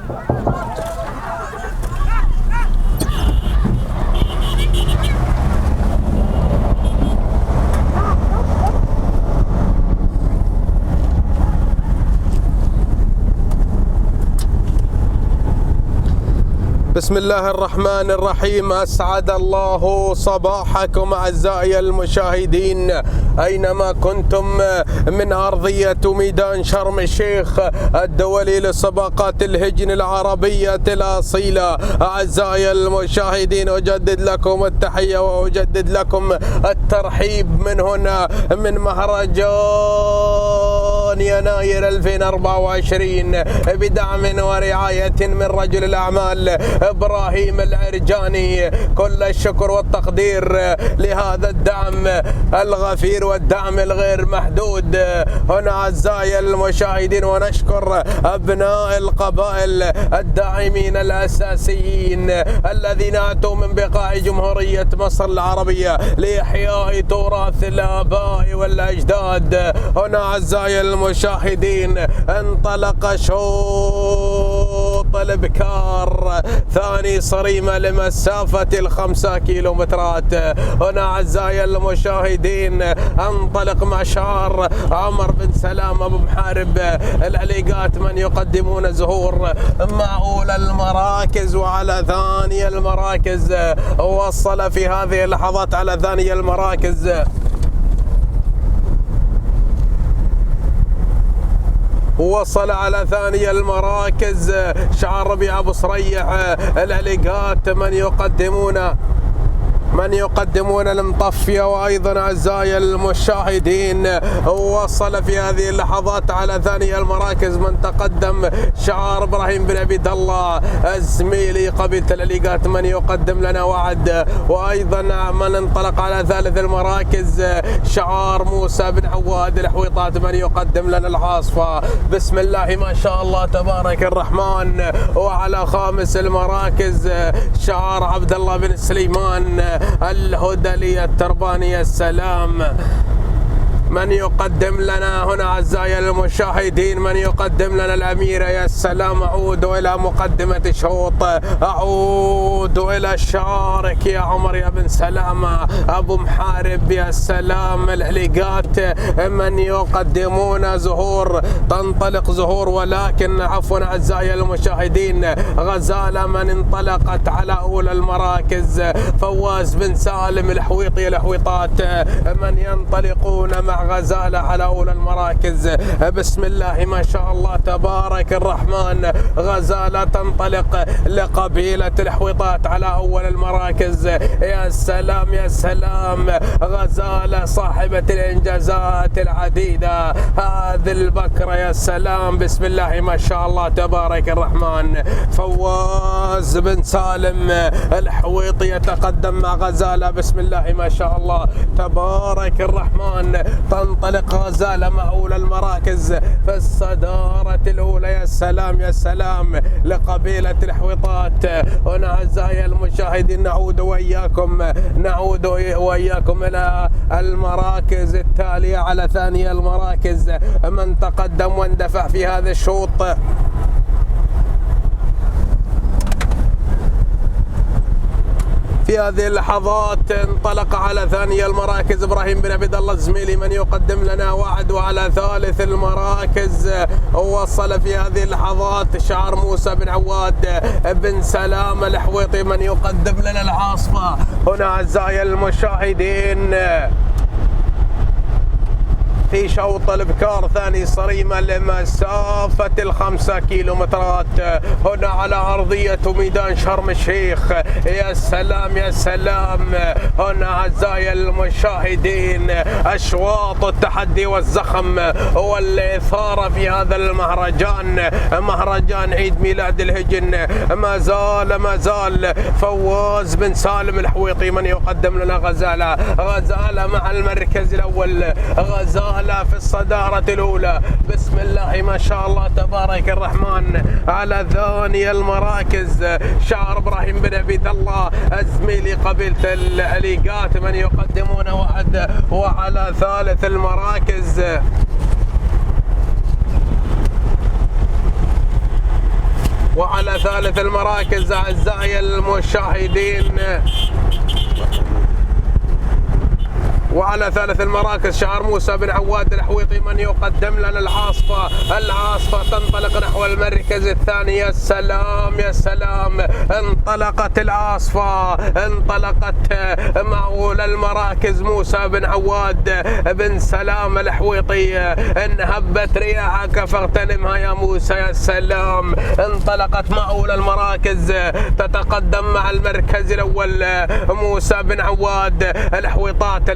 بسم الله الرحمن الرحيم. أسعد الله صباحكم أعزائي المشاهدين أينما كنتم من أرضية ميدان شرم الشيخ الدولي لسباقات الهجن العربية الأصيلة. أعزائي المشاهدين أجدد لكم التحية وأجدد لكم الترحيب من هنا من مهرجان يناير 2024 بدعم ورعاية من رجل الأعمال إبراهيم العرجاني. كل الشكر والتقدير لهذا الدعم الغفير والدعم الغير محدود هنا أعزائي المشاهدين. ونشكر أبناء القبائل الداعمين الأساسيين الذين أتوا من بقاع جمهورية مصر العربية لإحياء تراث الآباء والأجداد. هنا أعزائي المشاهدين انطلق شوط البكار ثاني صريمة لمسافة 5 كيلومترات. هنا أعزائي المشاهدين انطلق مشار عمر بن سلام أبو محارب العليقات من يقدمون زهور مع أولى المراكز وعلى ثاني المراكز. وصل في هذه اللحظات على ثاني المراكز وصل على ثاني المراكز شعار ربيع أبو صريح العليقات من يقدمون المطفية. وأيضا أعزائي المشاهدين وصل في هذه اللحظات على ثاني المراكز من تقدم شعار إبراهيم بن عبيد الله الزميلي قبيلة العليقات من يقدم لنا وعد. وأيضا من انطلق على ثالث المراكز شعار موسى بن عواد الحويطات من يقدم لنا العاصفة. بسم الله ما شاء الله تبارك الرحمن. وعلى خامس المراكز شعار عبد الله بن سليمان الهدلي الترباني السلام من يقدم لنا هنا أعزائي المشاهدين من يقدم لنا الأميرة يا سلام. أعود إلى مقدمة الشوط، أعود إلى الشارك يا عمر يا بن سلامة أبو محارب يا سلام. العليقات من يقدمون زهور، تنطلق زهور ولكن عفوا أعزائي المشاهدين غزالة من انطلقت على أولى المراكز. فواز بن سالم الحويطي الحويطات من ينطلقون مع غزالة على أولى المراكز. بسم الله ما شاء الله تبارك الرحمن. غزالة تنطلق لقبيلة الحويطات على أول المراكز. يا سلام يا سلام. غزالة صاحبة الإنجازات العديدة هذه البكرة يا سلام. بسم الله ما شاء الله تبارك الرحمن. فواز بن سالم الحويطي يتقدم مع غزالة. بسم الله ما شاء الله تبارك الرحمن. تنطلق غزالة مع أولى المراكز في الصدارة الأولى. يا سلام يا سلام لقبيلة الحويطات. هنا أعزائي المشاهدين نعود وإياكم إلى المراكز التالية على ثاني المراكز من تقدم واندفع في هذا الشوط. في هذه اللحظات انطلق على ثاني المراكز إبراهيم بن عبيد الله الزميلي من يقدم لنا وعد. وعلى ثالث المراكز وصل في هذه اللحظات شعار موسى بن عواد بن سلام الحويطي من يقدم لنا العاصفة. هنا أعزائي المشاهدين في شوط البكار ثاني صريمة لمسافة 5 كيلومترات هنا على أرضية ميدان شرم الشيخ. يا سلام يا سلام. هنا أعزائي المشاهدين أشواط التحدي والزخم والإثارة في هذا المهرجان، مهرجان عيد ميلاد الهجن. ما زال فواز بن سالم الحويطي من يقدم لنا غزالة مع المركز الأول. غزالة في الصدارة الأولى. بسم الله ما شاء الله تبارك الرحمن. على ثاني المراكز شعر إبراهيم بن عبيد الله الزميلي قبيلة العليقات من يقدمون وعد. وعلى ثالث المراكز وعلى ثالث المراكز أعزائي المشاهدين، وعلى ثالث المراكز شعار موسى بن عواد الحويطي من يقدم لنا العاصفة. العاصفة تنطلق نحو المركز الثاني. يا سلام يا سلام، انطلقت العاصفة، انطلقت مأول المراكز موسى بن عواد بن سلام الحويطي. ان هبت رياحك فاغتنمها يا موسى. يا سلام، انطلقت مأول المراكز تتقدم مع المركز الأول موسى بن عواد الحويطات.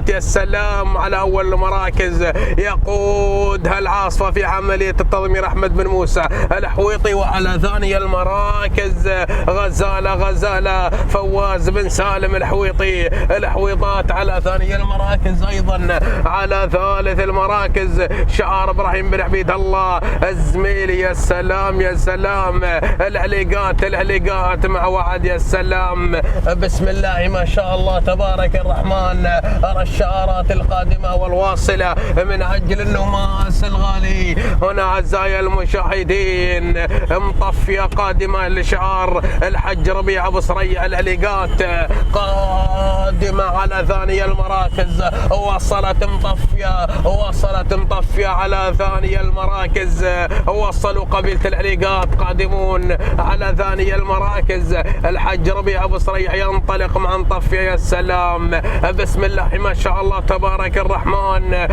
يا سلام على أول المراكز، يقودها العاصفة في عملية التضمير أحمد بن موسى الحويطي. وعلى ثاني المراكز غزالة فواز بن سالم الحويطي. الحويطات على ثاني المراكز أيضا. على ثالث المراكز شعار إبراهيم بن عبيد الله الزميلي. يا سلام يا سلام، العليقات مع وعد. يا سلام، بسم الله ما شاء الله تبارك الرحمن. أرى الشعارات القادمة والواصلة من أجل النماس الغالي هنا أعزائي المشاهدين. مطفية قادمة لشعار الحج ربيع أبو صريع. العليقات قادمة على ثاني المراكز. وصلت مطفية على ثاني المراكز. وصلوا قبيلة العليقات قادمون على ثاني المراكز. الحج ربيع أبو صريع ينطلق مع مطفية. يا سلام، بسم الله ما شاء الله تبارك الرحمن.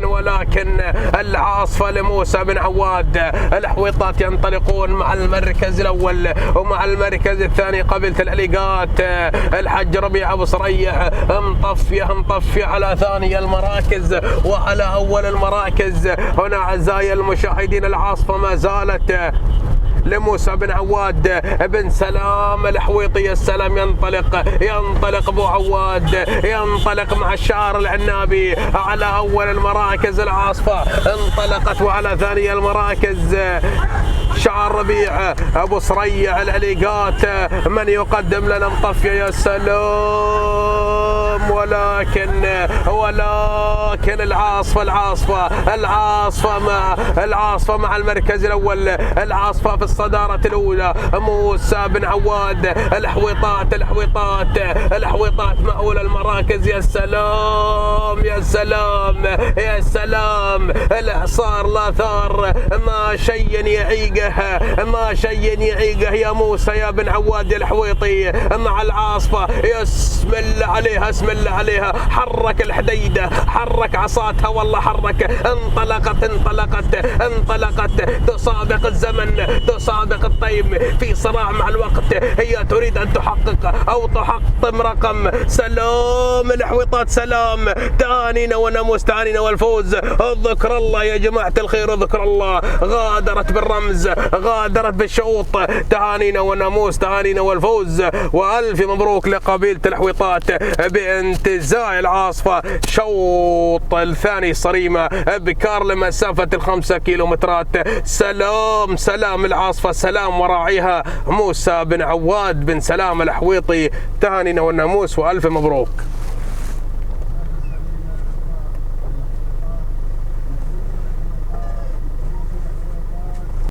ولكن العاصفة لموسى بن عواد. الحويطات ينطلقون مع المركز الأول ومع المركز الثاني قبيلة العليقات. الحج ربيع أبو صريح مطفية على ثاني المراكز. وعلى أول المراكز هنا أعزائي المشاهدين العاصفة ما زالت لموسى بن عواد بن سلام الحويطي. السلام، ينطلق ابو عواد، ينطلق مع الشعار العنابي على اول المراكز. العاصفة انطلقت. وعلى ثاني المراكز شعار ربيع ابو صريع العليقات من يقدم لنا مطفية. يا سلام، ولكن العاصفة مع المركز الأول. العاصفة في الصدارة الأولى موسى بن عواد. الحويطات مأول المراكز. يا سلام يا سلام يا سلام، الإعصار لا ثار ما شيء يعيقه يا موسى يا بن عواد الحويطي مع العاصفة. اسم الله عليها، حرك الحديدة، حرك عصاتها، والله حرك. انطلقت تسابق الزمن، تسابق الطيب في صراع مع الوقت. هي تريد أن تحقق أو تحطم رقم. سلام الحويطات، سلام. تهانينا وناموس، تهانينا والفوز. ذكر الله يا جماعة الخير، ذكر الله. غادرت بالرمز، غادرت بالشوط. تهانينا وناموس، تهانينا والفوز. وألف مبروك لقبيلة الحويطات بانتزاع العاصفة شوط الثاني صريمة بكار لمسافة 5 كيلومترات. سلام العاصفة، سلام وراعيها موسى بن عواد بن سلام الحويطي. تهانينا والناموس وألف مبروك.